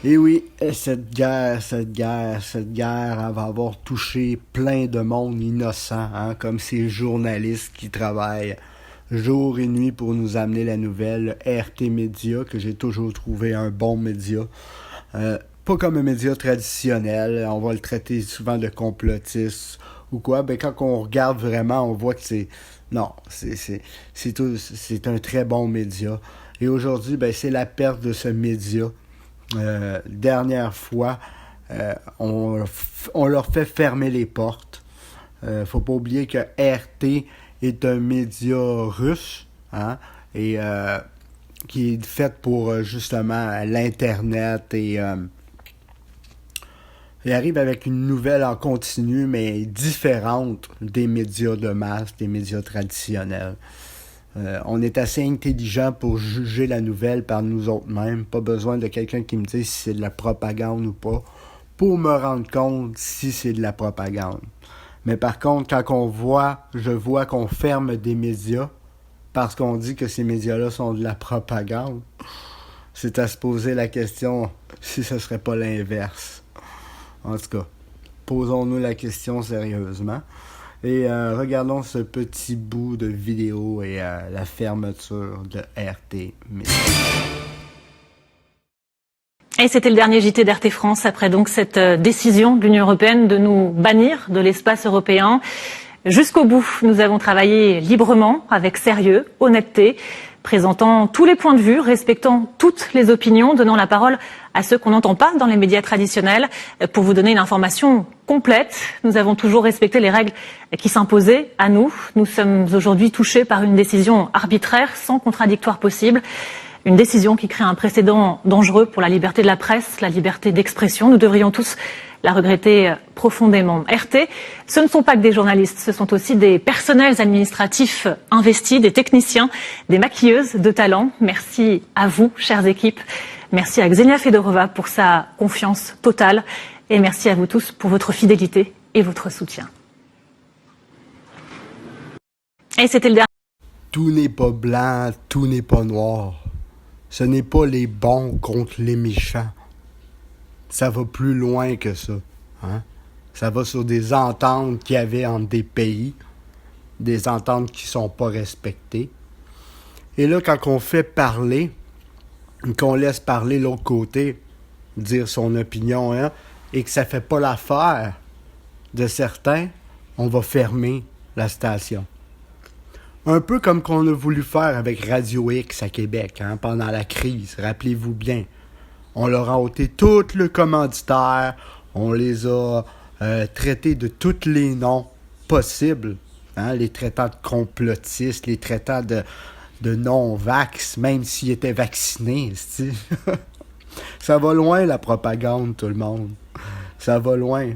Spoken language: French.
Et oui, cette guerre, elle va avoir touché plein de monde innocent, hein, comme ces journalistes qui travaillent jour et nuit pour nous amener la nouvelle. RT Média, que j'ai toujours trouvé un bon média. Pas comme un média traditionnel, on va le traiter souvent de complotiste ou quoi. Ben, quand on regarde vraiment, on voit que c'est... Non, c'est un très bon média. Et aujourd'hui, ben, c'est la perte de ce média. Dernière fois, on leur fait fermer les portes. Faut pas oublier que RT est un média russe, hein, et qui est fait pour justement l'Internet et il arrive avec une nouvelle en continu, mais différente des médias de masse, des médias traditionnels. On est assez intelligent pour juger la nouvelle par nous autres mêmes. Pas besoin de quelqu'un qui me dise si c'est de la propagande ou pas, pour me rendre compte si c'est de la propagande. Mais par contre, je vois qu'on ferme des médias parce qu'on dit que ces médias-là sont de la propagande, c'est à se poser la question si ce serait pas l'inverse. En tout cas, posons-nous la question sérieusement. Et regardons ce petit bout de vidéo et la fermeture de RT. Et c'était le dernier JT d'RT France après donc cette décision de l'Union européenne de nous bannir de l'espace européen. Jusqu'au bout, nous avons travaillé librement, avec sérieux, honnêteté, présentant tous les points de vue, respectant toutes les opinions, donnant la parole à ceux qu'on n'entend pas dans les médias traditionnels. Pour vous donner une information complète, nous avons toujours respecté les règles qui s'imposaient à nous. Nous sommes aujourd'hui touchés par une décision arbitraire, sans contradictoire possible. Une décision qui crée un précédent dangereux pour la liberté de la presse, la liberté d'expression. Nous devrions tous la regretter profondément. RT, ce ne sont pas que des journalistes, ce sont aussi des personnels administratifs investis, des techniciens, des maquilleuses de talent. Merci à vous, chères équipes. Merci à Xenia Fedorova pour sa confiance totale. Et merci à vous tous pour votre fidélité et votre soutien. Et c'était le dernier. Tout n'est pas blanc, tout n'est pas noir. Ce n'est pas les bons contre les méchants. Ça va plus loin que ça. Hein? Ça va sur des ententes qu'il y avait entre des pays, des ententes qui ne sont pas respectées. Et là, quand on fait parler, qu'on laisse parler l'autre côté, dire son opinion, hein, et que ça ne fait pas l'affaire de certains, on va fermer la station. Un peu comme qu'on a voulu faire avec Radio X à Québec, hein, pendant la crise, rappelez-vous bien. On leur a ôté tout le commanditaire, on les a traités de tous les noms possibles, hein, les traitants de complotistes, les traitants de non-vax, même s'ils étaient vaccinés. Ça va loin la propagande, tout le monde. Ça va loin.